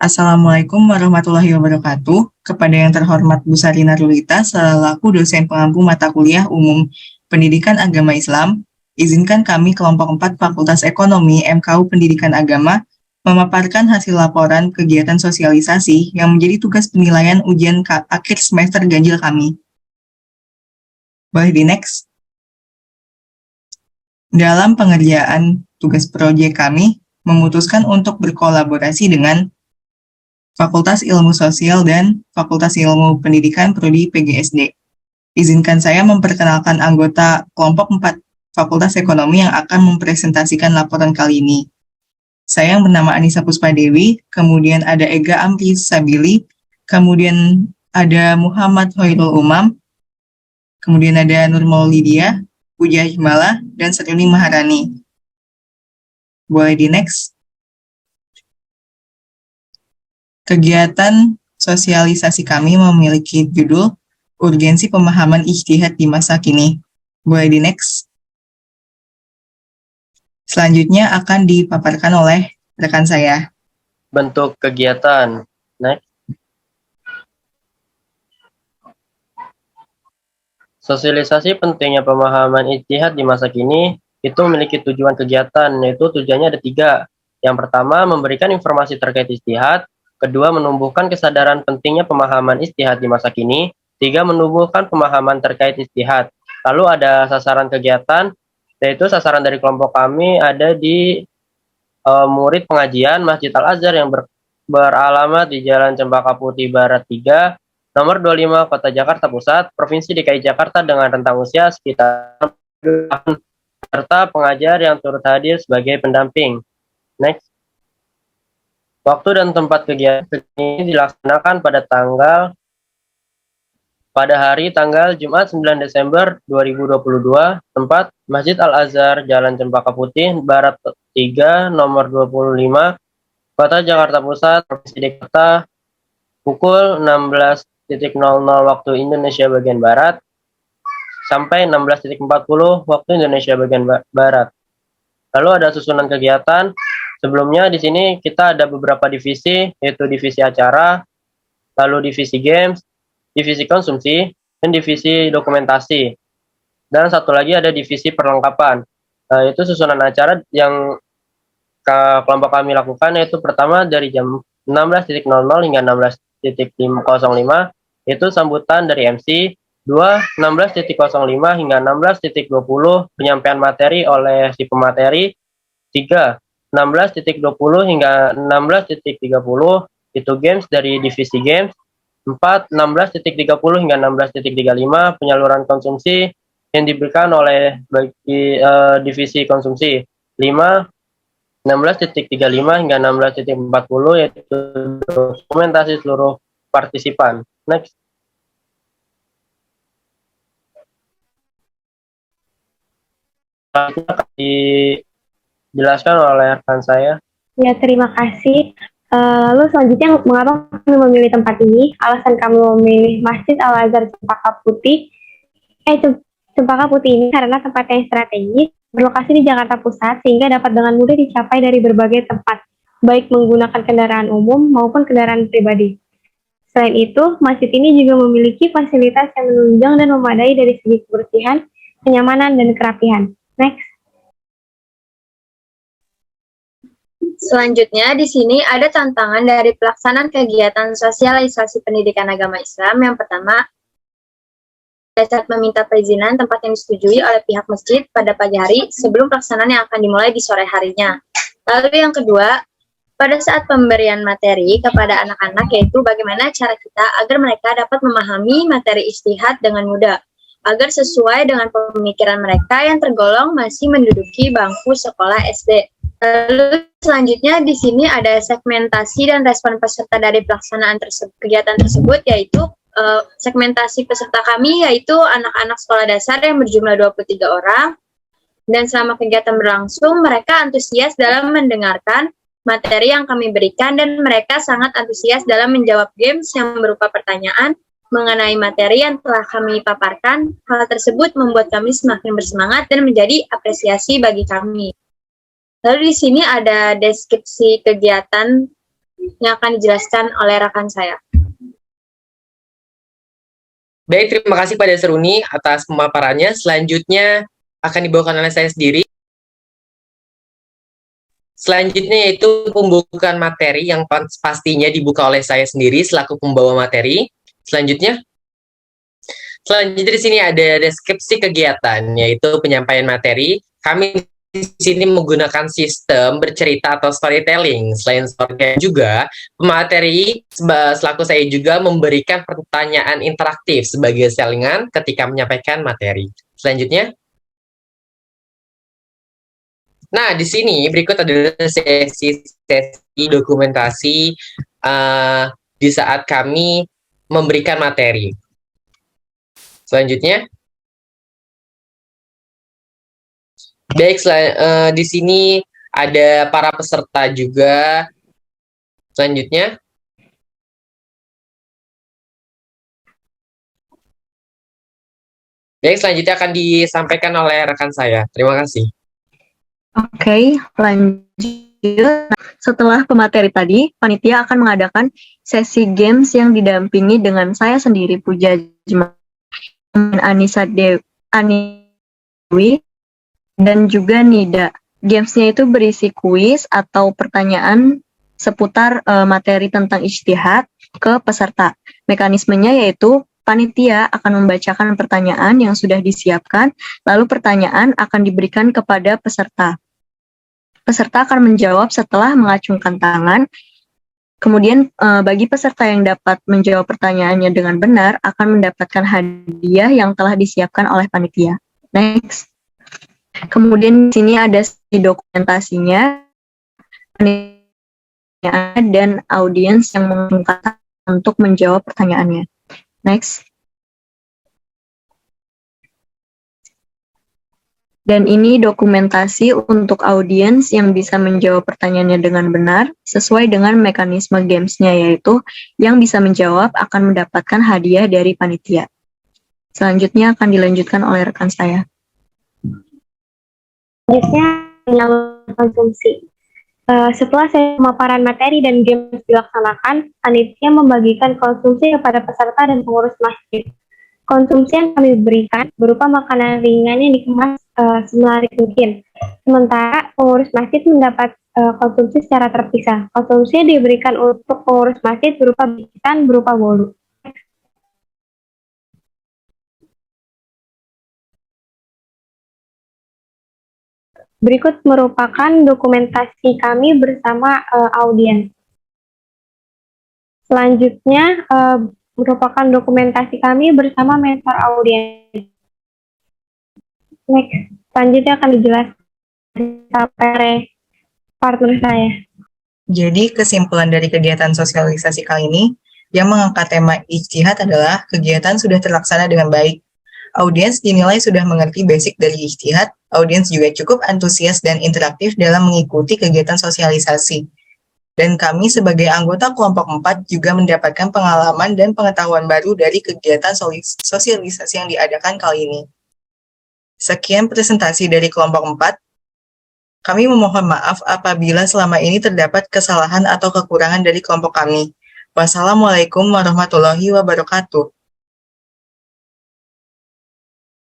Assalamualaikum warahmatullahi wabarakatuh. Kepada yang terhormat Bu Sarina Rulita, selaku dosen pengampu mata kuliah umum Pendidikan Agama Islam, izinkan kami kelompok 4 Fakultas Ekonomi MKU Pendidikan Agama memaparkan hasil laporan kegiatan sosialisasi yang menjadi tugas penilaian ujian akhir semester ganjil kami. Boleh di next. Dalam pengerjaan tugas proyek kami, memutuskan untuk berkolaborasi dengan Fakultas Ilmu Sosial dan Fakultas Ilmu Pendidikan Prodi PGSD. Izinkan saya memperkenalkan anggota kelompok 4 Fakultas Ekonomi yang akan mempresentasikan laporan kali ini. Saya yang bernama Anissa Puspadewi, kemudian ada Ega Amri Sabili, kemudian ada Muhammad Hoirul Umam, kemudian ada Nur Maulidia, Puja Himala, dan Seruni Maharani. Boleh di next. Kegiatan sosialisasi kami memiliki judul Urgensi Pemahaman Ijtihad di Masa Kini. Boleh di next. Selanjutnya akan dipaparkan oleh rekan saya. Bentuk kegiatan. Next. Sosialisasi pentingnya pemahaman ijtihad di masa kini itu memiliki tujuan kegiatan, yaitu tujuannya ada 3. Yang pertama, memberikan informasi terkait ijtihad. Kedua, menumbuhkan kesadaran pentingnya pemahaman ijtihad di masa kini. 3, menumbuhkan pemahaman terkait ijtihad. Lalu ada sasaran kegiatan, yaitu sasaran dari kelompok kami ada di murid pengajian Masjid Al-Azhar yang beralamat di Jalan Cempaka Putih Barat 3, nomor 25, Kota Jakarta Pusat, Provinsi DKI Jakarta dengan rentang usia sekitar 6 tahun, serta pengajar yang turut hadir sebagai pendamping. Next. Waktu dan tempat kegiatan ini dilaksanakan pada hari tanggal Jumat 9 Desember 2022, tempat Masjid Al-Azhar, Jalan Cempaka Putih, Barat 3, nomor 25, Kota Jakarta Pusat, Provinsi DKI Jakarta, pukul 16.00 waktu Indonesia bagian Barat, sampai 16.40 waktu Indonesia bagian Barat. Lalu ada susunan kegiatan. Sebelumnya di sini kita ada beberapa divisi, yaitu divisi acara, lalu divisi games, divisi konsumsi, dan divisi dokumentasi. Dan satu lagi ada divisi perlengkapan. Itu susunan acara yang kelompok kami lakukan, yaitu pertama dari jam 16.00 hingga 16.05, itu sambutan dari MC. 2, 16.05 hingga 16.20, penyampaian materi oleh si pemateri. 3, 16.20 hingga 16.30, itu games dari divisi games. 4, 16.30 hingga 16.35, penyaluran konsumsi yang diberikan oleh divisi konsumsi. 5, 16.35 hingga 16.40, yaitu dokumentasi seluruh partisipan. Next. Akan dijelaskan oleh rekan saya. Ya, terima kasih. Lalu selanjutnya, mengapa kami memilih tempat ini? Alasan kami memilih Masjid Al-Azhar Cempaka Putih ini karena tempatnya yang strategis, berlokasi di Jakarta Pusat, sehingga dapat dengan mudah dicapai dari berbagai tempat, baik menggunakan kendaraan umum maupun kendaraan pribadi. Selain itu, masjid ini juga memiliki fasilitas yang menunjang dan memadai dari segi kebersihan, kenyamanan, dan kerapihan. Next. Selanjutnya, di sini ada tantangan dari pelaksanaan kegiatan sosialisasi pendidikan agama Islam. Yang pertama, pada saat meminta perizinan tempat yang disetujui oleh pihak masjid pada pagi hari sebelum pelaksanaan yang akan dimulai di sore harinya. Lalu yang kedua, pada saat pemberian materi kepada anak-anak, yaitu bagaimana cara kita agar mereka dapat memahami materi ijtihad dengan mudah, agar sesuai dengan pemikiran mereka yang tergolong masih menduduki bangku sekolah SD. Lalu selanjutnya di sini ada segmentasi dan respon peserta dari pelaksanaan kegiatan tersebut, yaitu segmentasi peserta kami yaitu anak-anak sekolah dasar yang berjumlah 23 orang, dan selama kegiatan berlangsung mereka antusias dalam mendengarkan materi yang kami berikan, dan mereka sangat antusias dalam menjawab games yang berupa pertanyaan mengenai materi yang telah kami paparkan. Hal tersebut membuat kami semakin bersemangat dan menjadi apresiasi bagi kami. Lalu di sini ada deskripsi kegiatan yang akan dijelaskan oleh rekan saya. Baik, terima kasih pada Seruni atas pemaparannya. Selanjutnya akan dibawakan oleh saya sendiri. Selanjutnya yaitu pembukaan materi yang pastinya dibuka oleh saya sendiri selaku pembawa materi. Selanjutnya di sini ada deskripsi kegiatan, yaitu penyampaian materi. Kami di sini menggunakan sistem bercerita atau storytelling. Selain storytelling juga, pemateri selaku saya juga memberikan pertanyaan interaktif sebagai selingan ketika menyampaikan materi. Selanjutnya, nah di sini berikut adalah sesi dokumentasi di saat kami memberikan materi. Selanjutnya, baik, di sini ada para peserta juga. Selanjutnya, baik, selanjutnya akan disampaikan oleh rekan saya. Terima kasih. Oke, lanjut. Setelah pemateri tadi, panitia akan mengadakan sesi games yang didampingi dengan saya sendiri, Puja Jemaat, Anissa Dewi, dan juga Nida. Gamesnya itu berisi kuis atau pertanyaan seputar materi tentang ijtihad ke peserta. Mekanismenya yaitu panitia akan membacakan pertanyaan yang sudah disiapkan, lalu pertanyaan akan diberikan kepada peserta. Peserta akan menjawab setelah mengacungkan tangan. Kemudian bagi peserta yang dapat menjawab pertanyaannya dengan benar akan mendapatkan hadiah yang telah disiapkan oleh panitia. Next. Kemudian di sini ada si dokumentasinya, dan audiens yang mengangkat untuk menjawab pertanyaannya. Next. Dan ini dokumentasi untuk audiens yang bisa menjawab pertanyaannya dengan benar sesuai dengan mekanisme gamesnya, yaitu yang bisa menjawab akan mendapatkan hadiah dari panitia. Selanjutnya akan dilanjutkan oleh rekan saya. Selanjutnya, konsumsi. Setelah pemaparan materi dan games dilaksanakan, panitia membagikan konsumsi kepada peserta dan pengurus masjid. Konsumsi yang kami berikan berupa makanan ringan yang dikemas semenarik mungkin. Sementara pengurus masjid mendapat konsumsi secara terpisah. Konsumsi diberikan untuk pengurus masjid berupa bijisan berupa bolu. Berikut merupakan dokumentasi kami bersama audiens. Selanjutnya merupakan dokumentasi kami bersama mentor audiens. Next, selanjutnya akan dijelaskan oleh partner saya. Jadi kesimpulan dari kegiatan sosialisasi kali ini yang mengangkat tema ijtihad adalah kegiatan sudah terlaksana dengan baik. Audiens dinilai sudah mengerti basic dari ijtihad, audiens juga cukup antusias dan interaktif dalam mengikuti kegiatan sosialisasi. Dan kami sebagai anggota kelompok 4 juga mendapatkan pengalaman dan pengetahuan baru dari kegiatan sosialisasi yang diadakan kali ini. Sekian presentasi dari kelompok 4. Kami memohon maaf apabila selama ini terdapat kesalahan atau kekurangan dari kelompok kami. Wassalamualaikum warahmatullahi wabarakatuh.